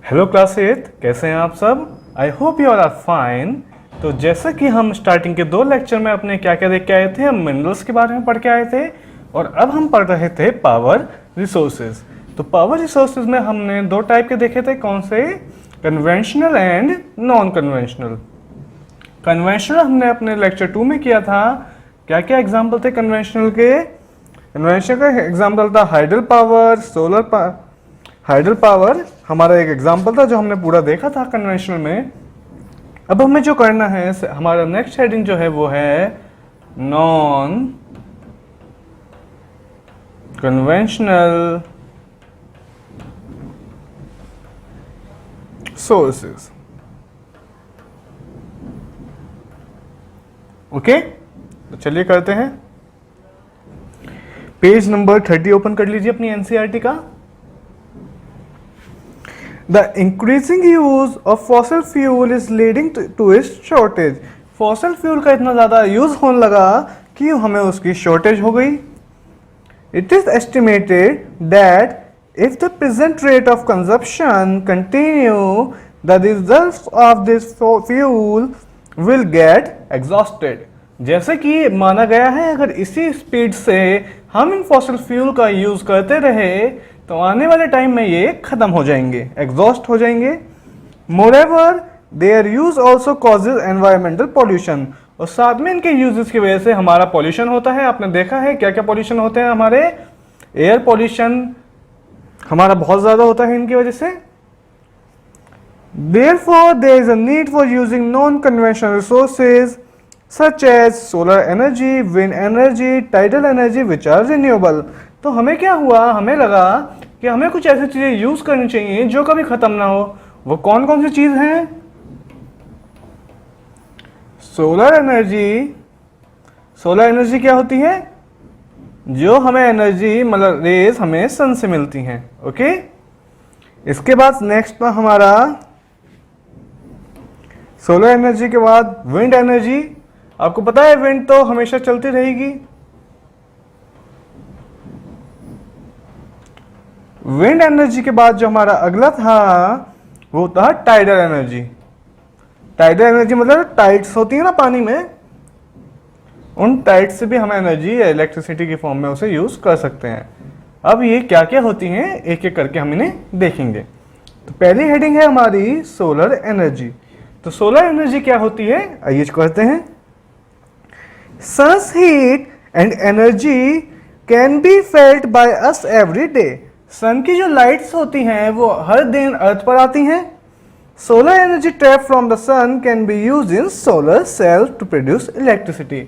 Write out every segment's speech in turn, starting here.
Hello class 8, कैसे हैं आप सब। I hope you are fine. तो जैसा कि हम स्टार्टिंग के 2 लेक्चर में अपने क्या क्या देख के आए थे, हम मिनरल्स के बारे में पढ़ के आए थे और अब हम पढ़ रहे थे पावर रिसोर्सेज। तो पावर रिसोर्सेज में हमने 2 टाइप के देखे थे, कौन से? Conventional and non conventional. Conventional हमने अपने लेक्चर 2 में किया था। क्या क्या एग्जाम्पल थे कन्वेंशनल के? कन्वेंशनल का एग्जाम्पल था हाइडल पावर, हाइडल पावर हमारा एक एग्जाम्पल था जो हमने पूरा देखा था कन्वेंशनल में। अब हमें जो करना है, हमारा नेक्स्ट हेडिंग जो है वो है नॉन कन्वेंशनल सोर्सेस। ओके, तो चलिए करते हैं। पेज नंबर 30 ओपन कर लीजिए अपनी एनसीईआरटी का। The increasing use of fossil fuel is leading to its shortage. Fossil fuel का इतना ज़्यादा यूज़ होने लगा कि हमें उसकी शॉर्टेज हो गई। It is estimated that if the present rate of consumption continue, the reserves of this fuel will get exhausted. जैसे कि माना गया है, अगर इसी स्पीड से हम इन फॉसिल फ्यूल का यूज़ करते रहे तो आने वाले टाइम में ये खत्म हो जाएंगे, एग्जॉस्ट हो जाएंगे। Moreover their use also causes environmental pollution, और साथ में इनके यूजेस की वजह से हमारा पॉल्यूशन होता है। आपने देखा है क्या क्या पॉल्यूशन होते हैं हमारे। एयर पॉल्यूशन हमारा बहुत ज़्यादा होता है इनकी वजह से। Therefore, there is a need for using non-conventional resources such as solar energy, wind energy, tidal energy, which are renewable. तो हमें क्या हुआ, हमें लगा कि हमें कुछ ऐसी चीजें यूज करनी चाहिए जो कभी खत्म ना हो। वो कौन कौन सी चीज हैं? Solar energy. सोलर एनर्जी क्या होती है? जो हमें एनर्जी मतलब रेज हमें सन से मिलती हैं। ओके, इसके बाद नेक्स्ट पर हमारा सोलर एनर्जी के बाद विंड एनर्जी। आपको पता है विंड तो हमेशा चलती रहेगी। विंड एनर्जी के बाद जो हमारा अगला था वो था टाइडल एनर्जी। टाइडल एनर्जी मतलब टाइड्स होती है ना पानी में, उन टाइड्स से भी हम एनर्जी या इलेक्ट्रिसिटी की फॉर्म में उसे यूज कर सकते हैं। अब ये क्या क्या होती हैं एक एक करके हम इन्हें देखेंगे। तो पहली हेडिंग है हमारी सोलर एनर्जी। तो सोलर एनर्जी क्या होती है, आइए करते हैं। Sun's heat and energy can be felt by us every day. Sun की जो लाइट्स होती हैं वो हर दिन अर्थ पर आती हैं। Solar energy trap from the sun can be use in solar cell to produce electricity.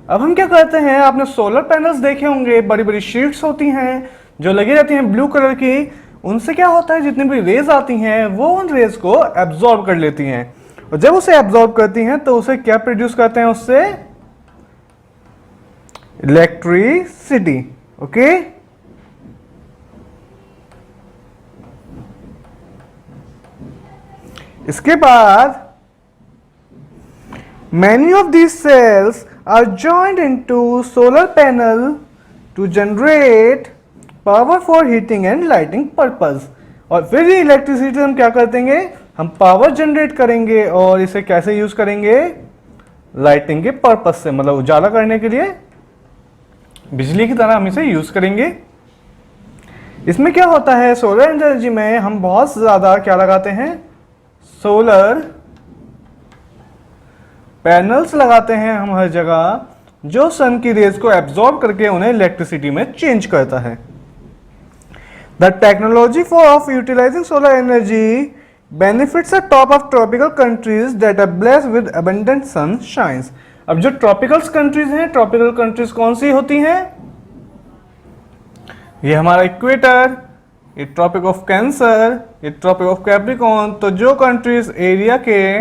अब हम क्या करते हैं, आपने सोलर पैनल्स देखे होंगे, बड़ी बड़ी शीट्स होती हैं जो लगी रहती हैं ब्लू कलर की। उनसे क्या होता है, जितनी भी रेज आती हैं वो उन रेज को एब्जॉर्ब कर लेती हैं, और जब उसे एब्जॉर्ब करती हैं तो उसे क्या प्रोड्यूस करते हैं, उससे इलेक्ट्रिसिटी। ओके, इसके बाद many of these cells are joined into solar panel to generate power for heating and lighting purpose। और फिर ये इलेक्ट्रिसिटी हम क्या कर देंगे, हम पावर जनरेट करेंगे और इसे कैसे यूज करेंगे, लाइटिंग के पर्पस से, मतलब उजाला करने के लिए बिजली की तरह हम इसे यूज करेंगे। इसमें क्या होता है, सोलर एनर्जी में हम बहुत ज्यादा क्या लगाते हैं, सोलर पैनल्स लगाते हैं हम हर जगह, जो सन की रेज को एब्जॉर्ब करके उन्हें इलेक्ट्रिसिटी में चेंज करता है। The technology for of utilising solar energy benefits the top of tropical countries that are blessed with abundant sun shines. अब जो ट्रॉपिकल कंट्रीज हैं, ट्रॉपिकल कंट्रीज कौन सी होती हैं? ये हमारा इक्वेटर, ये ट्रॉपिक ऑफ कैंसर, ये ट्रॉपिक ऑफ कैप्रिकॉर्न। तो जो कंट्रीज एरिया के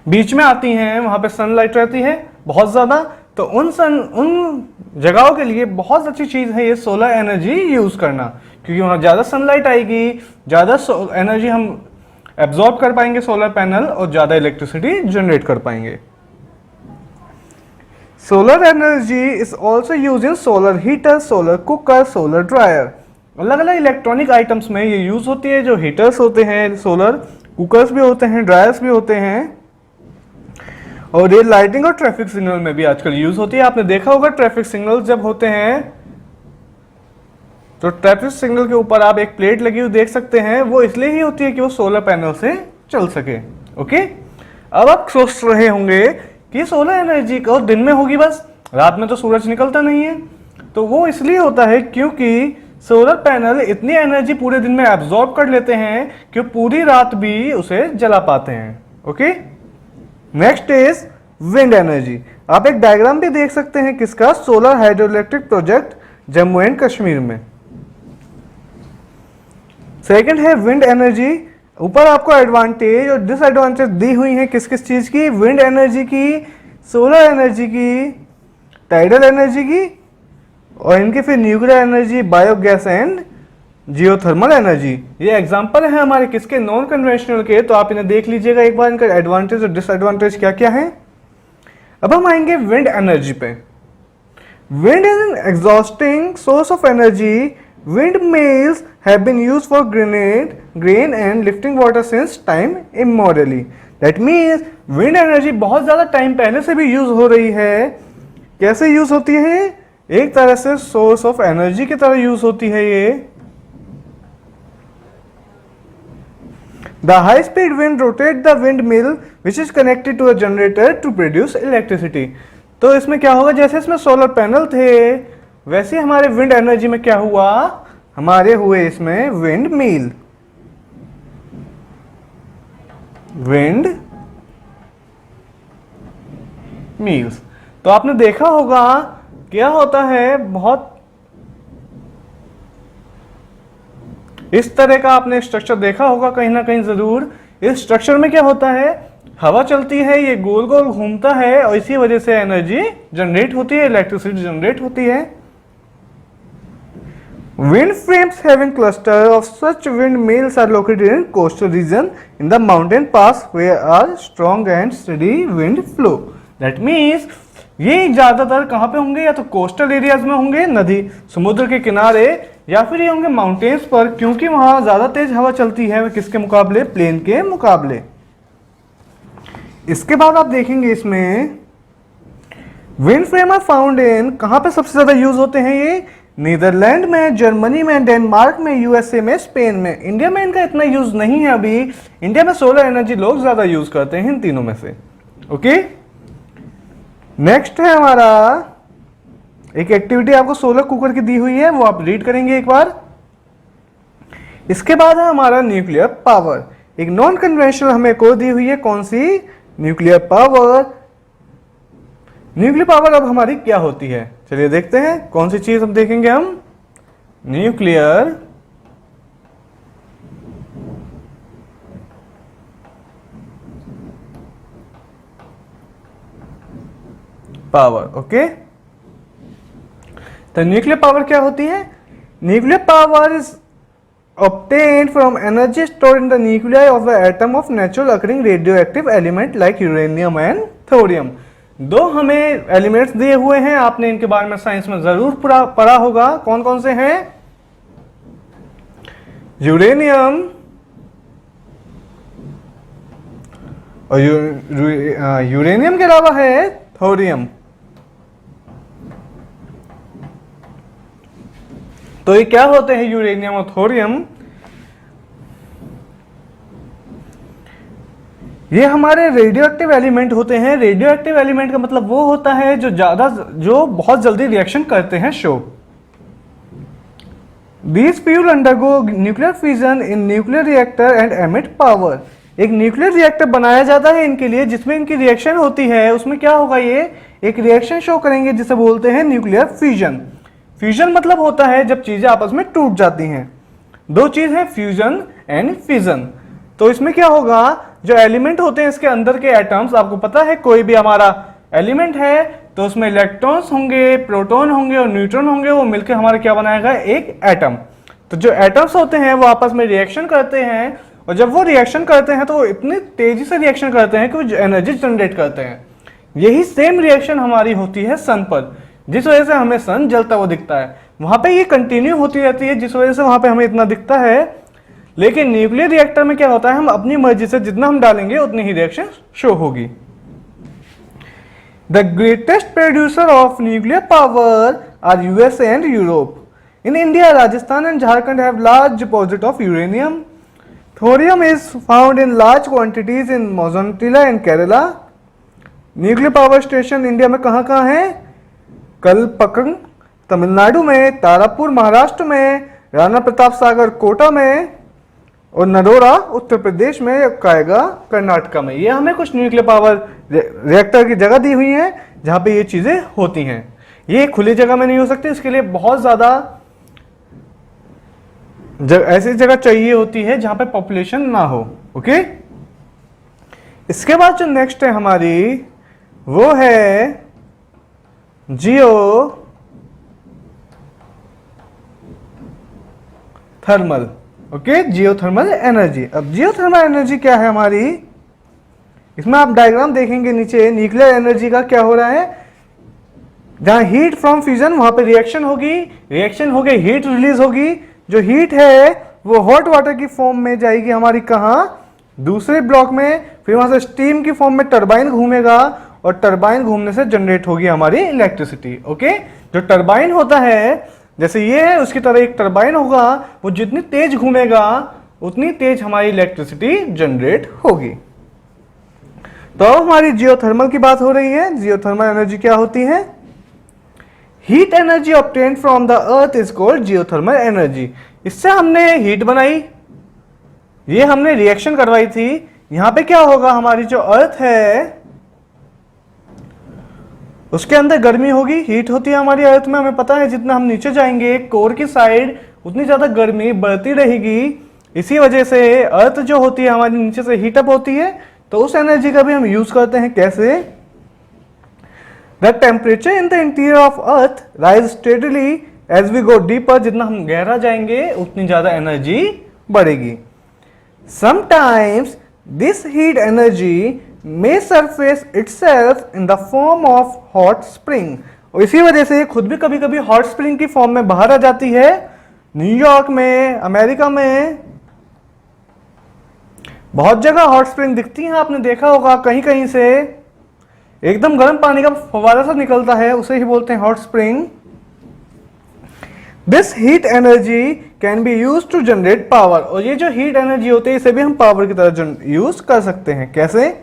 बीच में आती हैं वहां पे सनलाइट रहती है बहुत ज्यादा, तो उन जगहों के लिए बहुत अच्छी चीज है ये सोलर एनर्जी यूज करना, क्योंकि वहां ज्यादा सनलाइट आएगी, ज्यादा एनर्जी हम एब्जॉर्ब कर पाएंगे सोलर पैनल और ज्यादा इलेक्ट्रिसिटी जनरेट कर पाएंगे। Solar energy is also use in solar heater, solar cooker, solar dryer. अलग अलग इलेक्ट्रॉनिक आइटम्स में ये यूज होती है। जो हीटर्स होते हैं, सोलर कुकर्स भी होते हैं, ड्रायर्स भी होते हैं, और ये लाइटिंग और ट्रैफिक सिग्नल में भी आजकल यूज होती है। आपने देखा होगा ट्रैफिक सिग्नल जब होते हैं तो ट्रैफिक सिग्नल के ऊपर आप एक प्लेट लगी हुई देख सकते हैं, वो इसलिए ही होती है कि वो सोलर पैनल से चल सके। ओके, अब आप सोच रहे होंगे कि सोलर एनर्जी को दिन में होगी बस, रात में तो सूरज निकलता नहीं है। तो वो इसलिए होता है क्योंकि सोलर पैनल इतनी एनर्जी पूरे दिन में एब्जॉर्ब कर लेते हैं कि पूरी रात भी उसे जला पाते हैं। Okay, next is wind energy. आप एक डायग्राम भी देख सकते हैं किसका, solar hydro electric project Jammu and Kashmir में। सेकंड है विंड एनर्जी। ऊपर आपको एडवांटेज और डिसएडवांटेज दी हुई है किस किस चीज की, विंड एनर्जी की, सोलर एनर्जी की, टाइडल एनर्जी की, और इनके फिर nuclear energy, biogas and geothermal energy. ये एग्जांपल है हमारे किसके, नॉन कन्वेंशनल के। तो आप इन्हें देख लीजिएगा एक बार, इनका एडवांटेज और डिसएडवांटेज क्या क्या है। अब हम आएंगे विंड एनर्जी पे। Wind is an exhausting source of energy. Windmills have been used for grain and lifting water since time immemorially. That means wind energy बहुत ज़्यादा टाइम पहले से भी यूज हो रही है। कैसे यूज होती है, एक तरह से सोर्स ऑफ एनर्जी की तरह यूज होती है ये। The high speed wind rotate the windmill which is connected to a generator to produce electricity. तो इसमें क्या होगा, जैसे इसमें सोलर पैनल थे वैसे हमारे विंड एनर्जी में क्या हुआ, हमारे हुए इसमें विंड मिल, विंड मिल्स। तो आपने देखा होगा क्या होता है, बहुत इस तरह का आपने स्ट्रक्चर देखा होगा कहीं ना कहीं जरूर। इस स्ट्रक्चर में क्या होता है, हवा चलती है, ये गोल गोल घूमता है और इसी वजह से एनर्जी जनरेट होती है, इलेक्ट्रिसिटी जनरेट होती है। Wind frames having cluster of such windmills are located in coastal region in the mountain pass where are strong and steady wind flow. That means ये ज्यादातर कहाँ पे होंगे, या तो कोस्टल एरियाज में होंगे, नदी समुद्र के किनारे, या फिर ये होंगे माउंटेन्स पर, क्योंकि वहां ज्यादा तेज हवा चलती है किसके मुकाबले, प्लेन के मुकाबले। इसके बाद आप देखेंगे इसमें wind frame are found in, कहाँ पे सबसे ज्यादा यूज होते हैं ये, नीदरलैंड में, जर्मनी में, डेनमार्क में, यूएसए में, स्पेन में। इंडिया में इनका इतना यूज नहीं है अभी। इंडिया में सोलर एनर्जी लोग ज्यादा यूज करते हैं इन तीनों में से। ओके, नेक्स्ट है हमारा एक एक्टिविटी आपको सोलर कुकर की दी हुई है, वो आप रीड करेंगे एक बार। इसके बाद है हमारा न्यूक्लियर पावर। एक नॉन कन्वेंशनल हमें को दी हुई है, कौन सी, न्यूक्लियर पावर। न्यूक्लियर पावर अब हमारी क्या होती है, चलिए देखते हैं कौन सी चीज हम देखेंगे हम, न्यूक्लियर पावर। ओके, तो न्यूक्लियर पावर क्या होती है, nuclear power is obtained from energy stored in the nuclei of the atom of natural occurring radioactive element like uranium and thorium. दो हमें एलिमेंट्स दिए हुए हैं, आपने इनके बारे में साइंस में जरूर पढ़ा होगा। कौन कौन से हैं, यूरेनियम और यूरेनियम के अलावा है थोरियम। तो ये क्या होते हैं यूरेनियम और थोरियम, ये हमारे रेडियो एक्टिव एलिमेंट होते हैं। रेडियो एक्टिव एलिमेंट का मतलब वो होता है जो बहुत जल्दी रिएक्शन करते हैं, show. These fuel undergo nuclear fission in nuclear reactor and emit power. एक न्यूक्लियर रिएक्टर बनाया जाता है इनके लिए, जिसमें इनकी रिएक्शन होती है। उसमें क्या होगा, ये एक रिएक्शन शो करेंगे जिसे बोलते हैं न्यूक्लियर फ्यूजन। फ्यूजन मतलब होता है जब चीजें आपस में टूट जाती हैं। दो चीज है फ्यूजन एंड फिजन। तो इसमें क्या होगा, जो एलिमेंट होते हैं इसके अंदर के एटम्स, आपको पता है कोई भी हमारा एलिमेंट है तो उसमें इलेक्ट्रॉन्स होंगे, प्रोटॉन होंगे और न्यूट्रॉन होंगे, वो मिलकर हमारा क्या बनाएगा, एक एटम। तो जो एटम्स होते हैं वो आपस में रिएक्शन करते हैं, और जब वो रिएक्शन करते हैं तो वो इतनी तेजी से रिएक्शन करते हैं कि वो एनर्जी जनरेट करते हैं। यही सेम रिएक्शन हमारी होती है सन पर, जिस वजह से हमें सन जलता हुआ दिखता है। वहां पे ये कंटिन्यू होती रहती है, जिस वजह से वहां पे हमें इतना दिखता है। लेकिन न्यूक्लियर रिएक्टर में क्या होता है, हम अपनी मर्जी से जितना हम डालेंगे उतनी ही रिएक्शन शो होगी। The greatest producer of nuclear power are USA and Europe. In India, Rajasthan and Jharkhand have large deposit of uranium. Thorium is found in large quantities in Mozambique and Kerala. Nuclear power station India में कहाँ कहाँ है? कलपकम तमिलनाडु में, तारापुर महाराष्ट्र में, राणा प्रताप सागर कोटा में, और नरोरा उत्तर प्रदेश में, कायगा कर्नाटका में। ये हमें कुछ न्यूक्लियर पावर रिएक्टर की जगह दी हुई है जहाँ पे ये चीज़ें होती हैं। ये खुली जगह में नहीं हो सकती, इसके लिए बहुत ज़्यादा ऐसी जगह चाहिए होती है जहाँ पे पॉपुलेशन ना हो। ओके, इसके बाद जो नेक्स्ट है हमारी, वो है जियो थर्मल। Okay, geothermal energy. अब जियोथर्मल एनर्जी क्या है हमारी, इसमें आप डायग्राम देखेंगे नीचे, न्यूक्लियर एनर्जी का क्या हो रहा है, जहां हीट फ्रॉम फ्यूजन, वहां पे रिएक्शन होगी, रिएक्शन हो गई, हीट रिलीज होगी। जो हीट है वो हॉट वाटर की फॉर्म में जाएगी हमारी, कहां? दूसरे ब्लॉक में। फिर वहां से स्टीम की फॉर्म में टरबाइन घूमेगा, और टरबाइन घूमने से जनरेट होगी हमारी इलेक्ट्रिसिटी। ओके, जो टरबाइन होता है, जैसे ये है, उसकी तरह एक टरबाइन होगा, वो जितनी तेज घूमेगा उतनी तेज हमारी इलेक्ट्रिसिटी जनरेट होगी। तो हमारी जियोथर्मल की बात हो रही है। जियोथर्मल एनर्जी क्या होती है? Heat energy obtained from the earth is called geothermal energy. इससे हमने हीट बनाई, ये हमने रिएक्शन करवाई थी। यहां पे क्या होगा, हमारी जो अर्थ है उसके अंदर गर्मी होगी, हीट होती है हमारी अर्थ में। हमें पता है जितना हम नीचे जाएंगे कोर की साइड उतनी ज्यादा गर्मी बढ़ती रहेगी। इसी वजह से अर्थ जो होती है हमारी नीचे से हीटअप होती है, तो उस एनर्जी का भी हम यूज करते हैं। कैसे? The temperature in the interior of earth rise steadily as we go deeper. जितना हम गहरा जाएंगे उतनी ज्यादा एनर्जी बढ़ेगी। Sometimes this heat energy may surface itself in the form of hot spring। और इसी वजह से खुद भी कभी कभी हॉट स्प्रिंग की फॉर्म में बाहर आ जाती है। न्यूयॉर्क में, अमेरिका में बहुत जगह हॉट स्प्रिंग दिखती हैं, आपने देखा होगा। कहीं कहीं से एकदम गर्म पानी का फव्वारा सा निकलता है, उसे ही बोलते हैं hot spring. This heat energy can be use to generate power. और ये जो हीट एनर्जी होती है इसे भी हम पावर की तरह यूज कर सकते हैं। कैसे?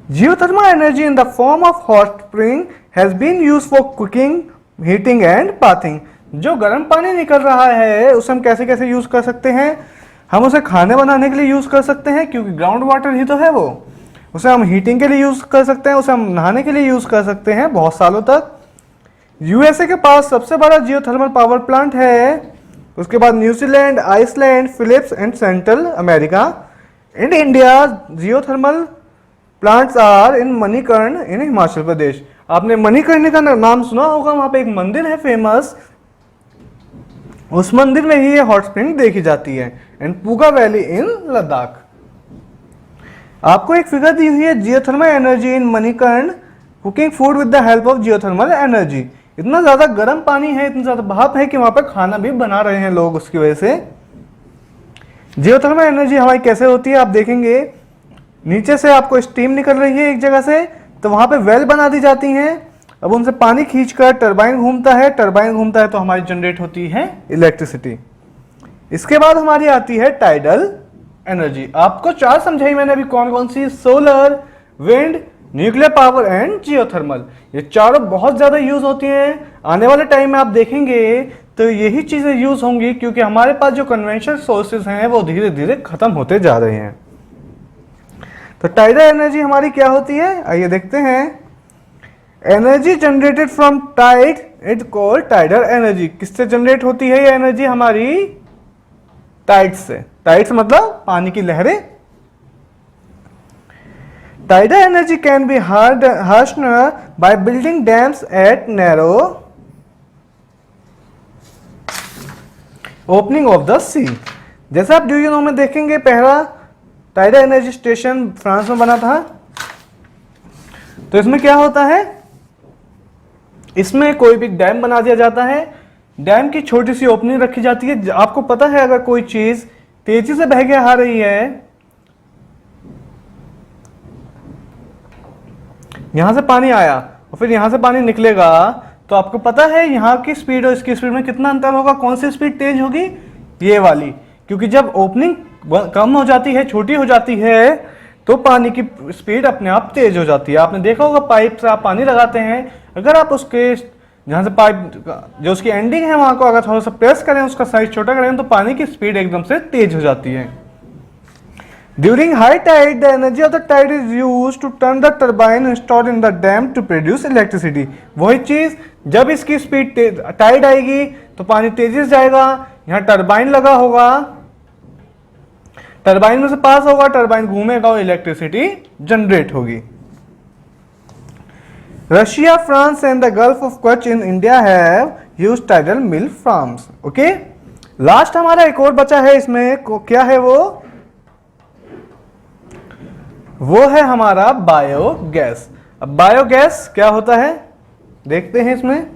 Geothermal energy in the form of hot spring has been used for cooking, heating and bathing। जो गर्म पानी निकल रहा है उसे हम कैसे कैसे यूज कर सकते हैं? हम उसे खाने बनाने के लिए यूज कर सकते हैं, क्योंकि ग्राउंड वाटर ही तो है वो। उसे हम हीटिंग के लिए यूज कर सकते हैं, उसे हम नहाने के लिए यूज कर सकते हैं बहुत सालों तक। यूएसए के पास सबसे बड़ा जियोथर्मल पावर प्लांट है। उसके बाद New Zealand, Iceland, Philippines and central America. In India geothermal plants are in Manikaran in Himachal Pradesh. आपने मणिकर्ण का नाम सुना होगा, वहां पे एक मंदिर है फेमस, उस मंदिर में ही ये हॉट स्प्रिंग देखी जाती है। And Puga valley in Ladakh. आपको एक फिगर दी हुई है, geothermal energy in Manikaran, cooking food with the help of geothermal energy. इतना ज्यादा गर्म पानी है, इतनी ज्यादा भाप है कि वहां पर खाना भी बना रहे हैं लोग उसकी वजह से। जियोथर्मल एनर्जी हमारी कैसे होती है आप देखेंगे, नीचे से आपको स्टीम निकल रही है एक जगह से, तो वहां पे वेल बना दी जाती हैं। अब उनसे पानी खींचकर टरबाइन घूमता है, टरबाइन घूमता है तो हमारी जनरेट होती है इलेक्ट्रिसिटी। इसके बाद हमारी आती है टाइडल एनर्जी। आपको चार समझाई मैंने अभी कौन कौन सी, solar, wind, nuclear power and geothermal. ये चारों बहुत ज्यादा यूज होती हैं। आने वाले टाइम में आप देखेंगे तो यही चीजें यूज होंगी, क्योंकि हमारे पास जो कन्वेंशनल सोर्सेज हैं वो धीरे धीरे खत्म होते जा रहे हैं। तो टाइडल एनर्जी हमारी क्या होती है, आइए देखते हैं। Energy generated from tide it called tidal energy. किससे जनरेट होती है ये एनर्जी हमारी? टाइड से। टाइड्स मतलब पानी की लहरें। टाइडल एनर्जी कैन बी हार्शनर by building dams at narrow opening of the sea. जैसा आप ड्यूनो में देखेंगे, पहला टाइडल एनर्जी स्टेशन फ्रांस में बना था। तो इसमें क्या होता है, इसमें कोई भी डैम बना दिया जाता है डैम की छोटी सी ओपनिंग रखी जाती है। आपको पता है अगर कोई चीज तेजी से बह के आ रही है, यहां से पानी आया और फिर यहां से पानी निकलेगा, तो आपको पता है यहां की स्पीड और इसकी स्पीड में कितना अंतर होगा, कौन सी स्पीड तेज होगी, ये वाली। क्योंकि जब ओपनिंग कम हो जाती है, छोटी हो जाती है, तो पानी की स्पीड अपने आप तेज हो जाती है। आपने देखा होगा पाइप से आप पानी लगाते हैं, अगर आप उसके जहां से पाइप जो उसकी एंडिंग है वहां को अगर थोड़ा सा प्रेस करें, उसका साइज छोटा करें, तो पानी की स्पीड एकदम से तेज हो जाती है। During high tide, the energy of the tide is used to turn the turbine installed in the dam to produce electricity. वही चीज जब इसकी स्पीड टाइड आएगी तो पानी तेजी से जाएगा, यहाँ टरबाइन लगा होगा, टरबाइन में से पास होगा, टरबाइन घूमेगा और इलेक्ट्रिसिटी जनरेट होगी। Russia, France and the gulf of Kutch in India have used tidal mill farms. Okay, last हमारा एक और बचा है, इसमें क्या है वो है हमारा बायोगैस। अब बायोगैस क्या होता है देखते हैं इसमें।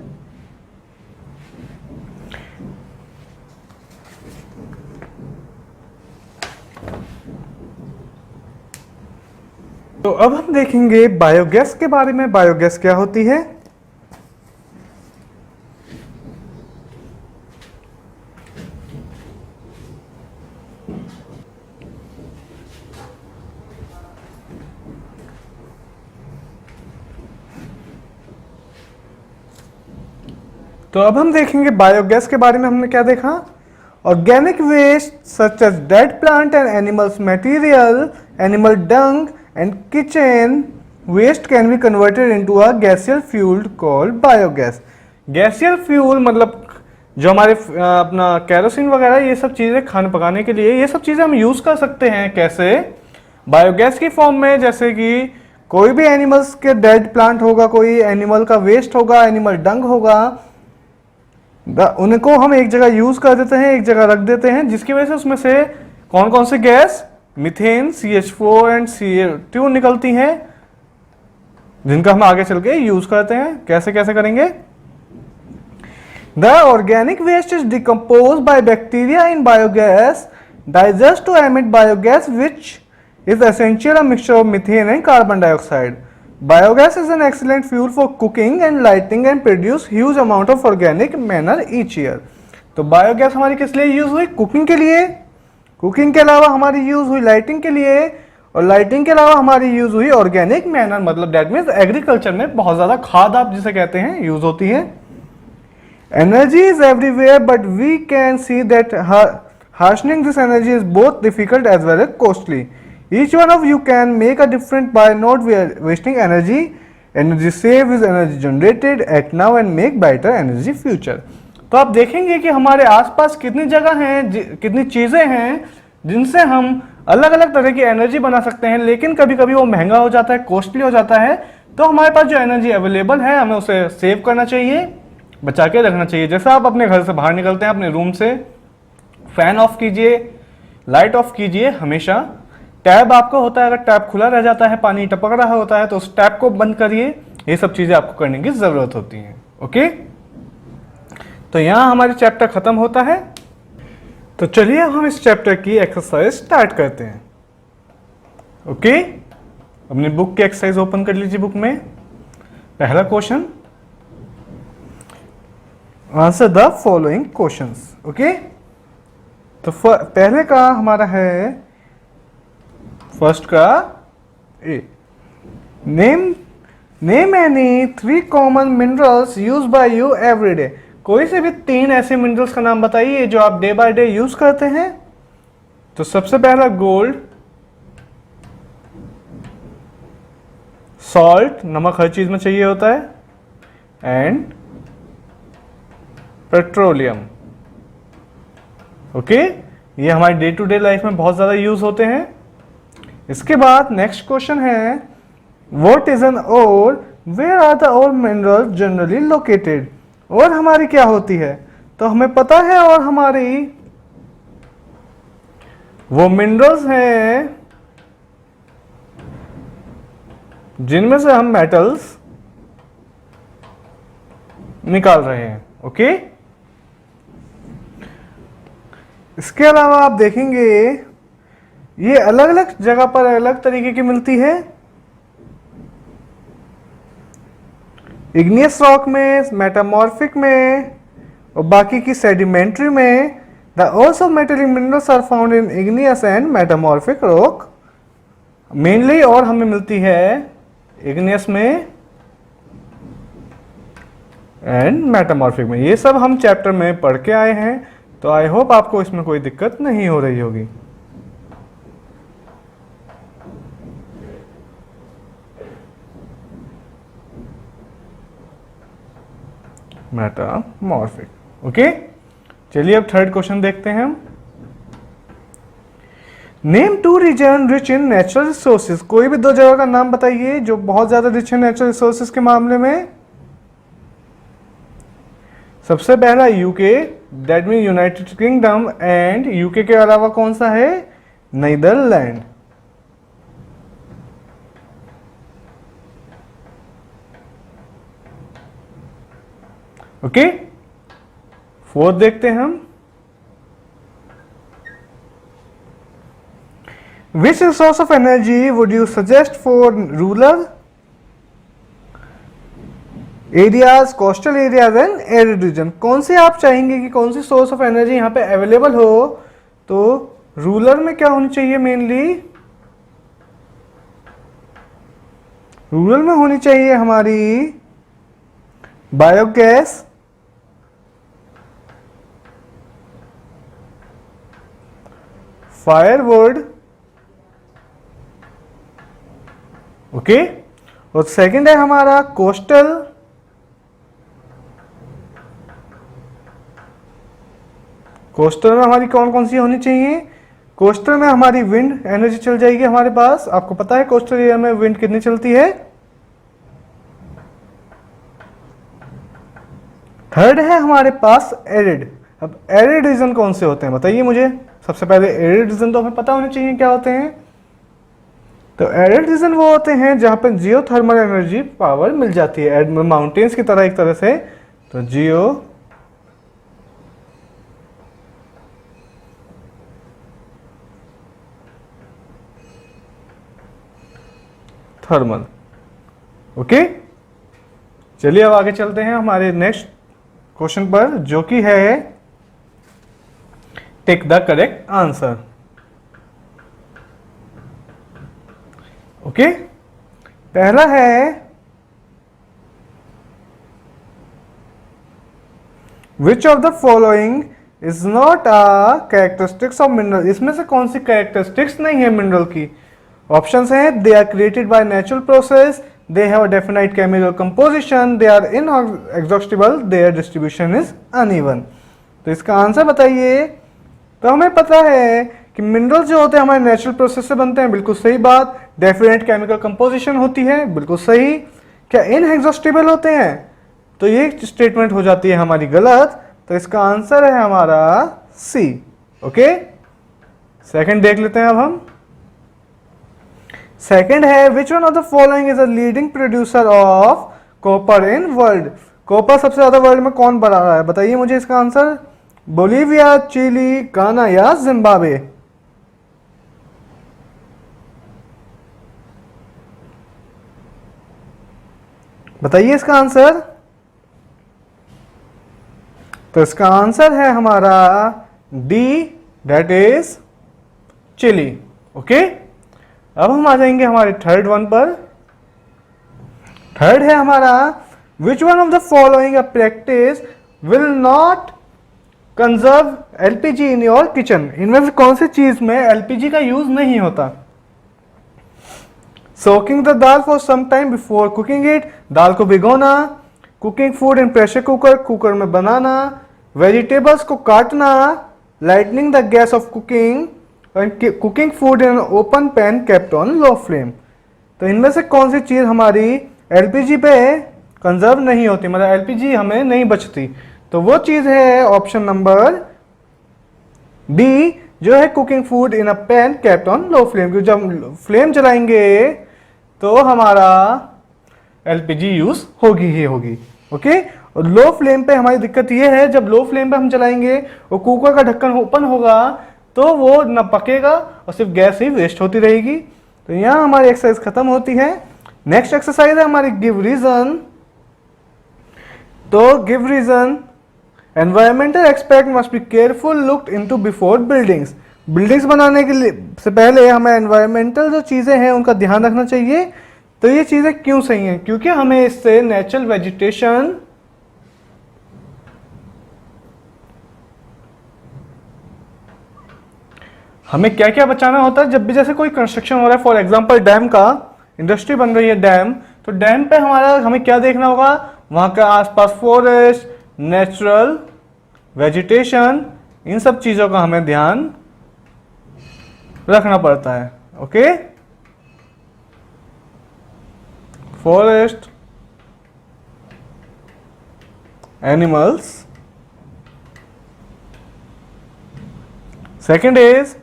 तो अब हम देखेंगे बायोगैस के बारे में, बायोगैस क्या होती है। तो अब हम देखेंगे बायोगैस के बारे में। हमने क्या देखा, organic waste such as dead plant and animals material, animal dung and kitchen waste can be converted into a gaseous fuel called biogas. Gaseous fuel मतलब जो हमारे अपना कैरोसिन वगैरह, ये सब चीजें खाना पकाने के लिए, ये सब चीजें हम यूज कर सकते हैं। कैसे, बायोगैस की फॉर्म में, जैसे कि कोई भी एनिमल्स के डेड प्लांट होगा, कोई एनिमल का वेस्ट होगा, एनिमल डंग होगा, उनको हम एक जगह यूज कर देते हैं, एक जगह रख देते हैं, जिसकी वजह से उसमें से कौन कौन से gas, methane, CH4 and CO2 निकलती हैं, जिनका हम आगे चल के यूज करते हैं। कैसे कैसे करेंगे। The organic waste is decompose by bacteria in biogas digest to emit biogas which is essential a mixture of methane and carbon dioxide. Biogas is an excellent fuel for cooking and lighting and produce huge amount of organic manure each year. तो biogas हमारी किस लिए use हुई, cooking के लिए, cooking के अलावा हमारी यूज हुई लाइटिंग के लिए, और लाइटिंग के अलावा हमारी यूज हुई ऑर्गेनिक मैनर, मतलब दैट मीन्स एग्रीकल्चर में बहुत ज्यादा खाद आप जिसे कहते हैं यूज होती है। Energy is everywhere but we can see that harnessing this energy is both difficult as well as costly. Each one of you can make a difference by not wasting energy. Energy save is energy generated, act now and make brighter energy future. तो आप देखेंगे कि हमारे आसपास कितनी जगह हैं, कितनी चीजें हैं जिनसे हम अलग अलग तरह की एनर्जी बना सकते हैं, लेकिन कभी कभी वो महंगा हो जाता है, कॉस्टली हो जाता है। तो हमारे पास जो एनर्जी अवेलेबल है हमें उसे सेव करना चाहिए, बचा के रखना चाहिए। जैसे आप अपने घर से बाहर निकलते हैं, अपने रूम से फैन ऑफ कीजिए, लाइट ऑफ कीजिए हमेशा। टैब आपका होता है, अगर टैब खुला रह जाता है, पानी टपक रहा होता है, तो उस टैब को बंद करिए। ये सब चीजें आपको करने की जरूरत होती है। ओके, तो यहां हमारी चैप्टर खत्म होता है। तो चलिए हम इस चैप्टर की एक्सरसाइज स्टार्ट करते हैं। ओके, अपनी बुक की एक्सरसाइज ओपन कर लीजिए। बुक में पहला question, answer the following questions. Okay, तो पहले का हमारा है फर्स्ट का A, name any 3 common minerals used by you every day. कोई से भी 3 ऐसे मिनरल्स का नाम बताइए जो आप डे बाय डे यूज करते हैं। तो सबसे पहला गोल्ड, सॉल्ट, नमक हर चीज में चाहिए होता है, एंड पेट्रोलियम। ओके, ये हमारी डे टू डे लाइफ में बहुत ज्यादा यूज होते हैं। इसके बाद नेक्स्ट क्वेश्चन है, what is an ore, where are the ore minerals generally located. और हमारी क्या होती है, तो हमें पता है और हमारी वो मिनरल्स हैं जिनमें से हम मेटल्स निकाल रहे हैं। ओके, इसके अलावा आप देखेंगे ये अलग अलग जगह पर अलग तरीके की मिलती है। इग्नियस रॉक में, मेटामॉर्फिक में और बाकी की सेडिमेंट्री में। The ores of metallic minerals are found in igneous and metamorphic rock mainly, और हमें मिलती है इग्नियस में एंड मेटामॉर्फिक में। ये सब हम चैप्टर में पढ़ के आए हैं, तो आई होप आपको इसमें कोई दिक्कत नहीं हो रही होगी। Metamorphic, okay. चलिए अब थर्ड क्वेश्चन देखते हैं हम। Name two region rich in natural resources. कोई भी दो जगह का नाम बताइए जो बहुत ज्यादा रिच है नेचुरल रिसोर्सेज के मामले में। सबसे पहला UK, that mean United kingdom, and UK के अलावा कौन सा है? नीदरलैंड। ओके, फोर्थ देखते हैं हम। Which source of energy would you suggest for rural areas, coastal areas and arid region? कौन से आप चाहेंगे कि कौन सी सोर्स ऑफ एनर्जी यहाँ पे अवेलेबल हो? तो रूरल में क्या होनी चाहिए? मेनली रूरल में होनी चाहिए हमारी बायोगैस, फायरवुड, ओके। और सेकंड है हमारा कोस्टल, कोस्टल में हमारी कौन कौन सी होनी चाहिए? कोस्टल में हमारी विंड एनर्जी चल जाएगी हमारे पास। आपको पता है कोस्टल एरिया में विंड कितनी चलती है? थर्ड है हमारे पास एरिड। अब एरिड रीजन कौन से होते हैं बताइए मुझे। सबसे पहले एरिड रीजन तो हमें पता होने चाहिए क्या होते हैं। तो एरिड रीजन वो होते हैं जहां पर जियोथर्मल एनर्जी पावर मिल जाती है, माउंटेन्स की तरह एक तरह से। तो जियो थर्मल, ओके। चलिए अब आगे चलते हैं हमारे नेक्स्ट क्वेश्चन पर, जो कि है take the correct answer, okay. पहला है which of the following is not a characteristics of mineral. इसमें से कौन सी कैरेक्टरिस्टिक्स नहीं है मिनरल की? ऑप्शंस हैं, they are created by natural process, they have a definite chemical composition, they are inexhaustible, their distribution is uneven. तो इसका answer बताइए। तो हमें पता है कि मिनरल जो होते हैं हमारे नेचुरल प्रोसेस से बनते हैं, बिल्कुल सही बात। डेफिनेट केमिकल कंपोजिशन होती है, बिल्कुल सही। क्या इनएग्जॉस्टिबल होते हैं? तो ये स्टेटमेंट हो जाती है हमारी गलत। तो इसका आंसर है हमारा सी, ओके। सेकंड देख लेते हैं अब हम। सेकंड है which one of the following is a leading producer of copper in world. Copper सबसे ज्यादा वर्ल्ड में कौन बना रहा है बताइए मुझे इसका आंसर। बोलीविया, चिली, गाना या जिम्बाब्वे? बताइए इसका आंसर। तो इसका आंसर है हमारा D, that is Chile, okay. अब हम आ जाएंगे हमारे थर्ड वन पर। थर्ड है हमारा which one of the following a practice will not conserve LPG in your kitchen. इनमें से कौन सी चीज में एलपीजी का यूज नहीं होता? Soaking the dal for some time before cooking it, दाल को भिगोना। Cooking food in pressure cooker, cooker में बनाना। वेजिटेबल्स को काटना। Lightning the gas of cooking, cooking food in open pan kept on low flame. तो इनमें से कौन सी चीज हमारी एलपीजी पे कंजर्व नहीं होती, मतलब एलपीजी हमें नहीं बचती? तो वो चीज है ऑप्शन नंबर डी, जो है cooking food in a pan kept on low flame. क्योंकि जब फ्लेम जलाएंगे तो हमारा एलपीजी यूज होगी ही होगी, ओके। और लो फ्लेम पे हमारी दिक्कत ये है, जब लो फ्लेम पे हम चलाएंगे और कुकर का ढक्कन ओपन होगा तो वो न पकेगा और सिर्फ गैस ही वेस्ट होती रहेगी। तो यहाँ हमारी एक्सरसाइज खत्म होती है। नेक्स्ट एक्सरसाइज है हमारी गिव रीजन। तो give reason, environmental expect must be careful looked into before buildings. Buildings बनाने के लिए से पहले हमें एनवायरमेंटल जो चीज़ें हैं उनका ध्यान रखना चाहिए। तो ये चीज़ें क्यों सही हैं? क्योंकि हमें इससे नेचुरल वेजिटेशन हमें क्या क्या बचाना होता है जब भी जैसे कोई कंस्ट्रक्शन हो रहा है, फॉर एग्जांपल डैम का, इंडस्ट्री बन रही है डैम, तो डैम पे हमें क्या देखना होगा? वहां के आसपास फॉरेस्ट, नेचुरल वेजिटेशन, इन सब चीजों का हमें ध्यान रखना पड़ता है। Okay, forest, animals. Second is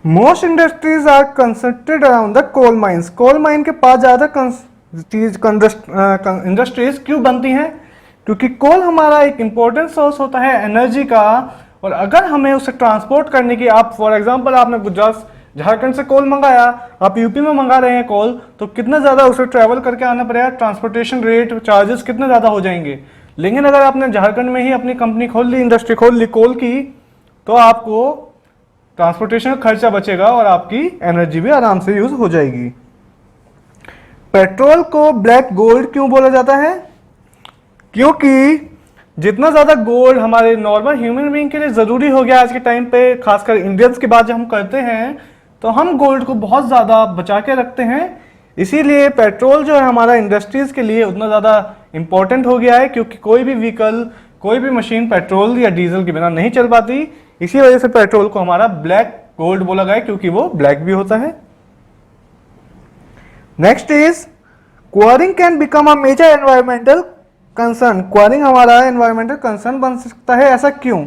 most industries are concentrated around the coal mines. Coal mine के पास ज्यादा इंडस्ट्रीज क्यों बनती हैं? क्योंकि कोल हमारा एक इंपॉर्टेंट सोर्स होता है एनर्जी का, और अगर हमें उसे ट्रांसपोर्ट करने की, आप फॉर एग्जांपल आपने गुजरात झारखंड से कोल मंगाया, आप यूपी में मंगा रहे हैं कोल, तो कितना ज़्यादा उसे ट्रैवल करके आना पड़ेगा, ट्रांसपोर्टेशन रेट चार्जेस कितने ज़्यादा हो जाएंगे। लेकिन अगर आपने झारखंड में ही अपनी कंपनी खोल ली, इंडस्ट्री खोल ली कोल की, तो आपको ट्रांसपोर्टेशन का खर्चा बचेगा और आपकी एनर्जी भी आराम से यूज हो जाएगी। पेट्रोल को ब्लैक गोल्ड क्यों बोला जाता है? क्योंकि जितना ज्यादा गोल्ड हमारे नॉर्मल ह्यूमन बीइंग के लिए जरूरी हो गया आज के टाइम पे, खासकर इंडियंस की बात जब हम करते हैं तो हम गोल्ड को बहुत ज्यादा बचा के रखते हैं। इसीलिए पेट्रोल जो है हमारा इंडस्ट्रीज के लिए उतना ज्यादा इंपॉर्टेंट हो गया है, क्योंकि कोई भी व्हीकल, कोई भी मशीन पेट्रोल या डीजल के बिना नहीं चल पाती। इसी वजह से पेट्रोल को हमारा ब्लैक गोल्ड बोला गया, क्योंकि वो ब्लैक भी होता है। Next is quarrying can become a major environmental concern. Quarrying हमारा एनवायरमेंटल कंसर्न बन सकता है। ऐसा क्यों?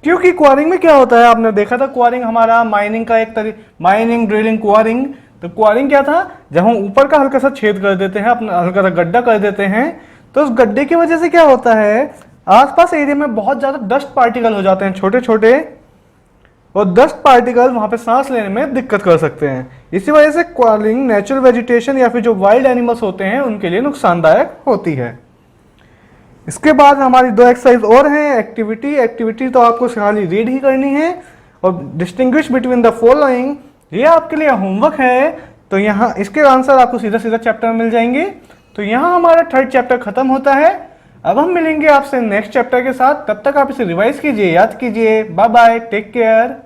क्योंकि क्वारिंग में क्या होता है, आपने देखा था क्वारिंग हमारा माइनिंग का एक माइनिंग, ड्रिलिंग, क्वारिंग। तो क्वारिंग क्या था? जब हम ऊपर का हल्का सा छेद कर देते हैं, अपना हल्का सा गड्ढा कर देते हैं, तो उस गड्ढे की वजह से क्या होता है, आसपास एरिया में बहुत ज्यादा डस्ट पार्टिकल हो जाते हैं छोटे छोटे, और डस्ट पार्टिकल वहां पे सांस लेने में दिक्कत कर सकते हैं। इसी वजह से क्वारिंग नेचुरल वेजिटेशन या फिर जो वाइल्ड एनिमल्स होते हैं उनके लिए नुकसानदायक होती है। इसके बाद हमारी दो एक्सरसाइज और हैं। एक्टिविटी तो आपको खाली रीड ही करनी है, और डिस्टिंग्विश बिटवीन द फॉलोइंग, ये आपके लिए होमवर्क है। तो यहाँ इसके आंसर आपको सीधा सीधा चैप्टर में मिल जाएंगे। तो यहाँ हमारा थर्ड चैप्टर खत्म होता है। अब हम मिलेंगे आपसे नेक्स्ट चैप्टर के साथ। तब तक आप इसे रिवाइज कीजिए, याद कीजिए। Bye bye, take care.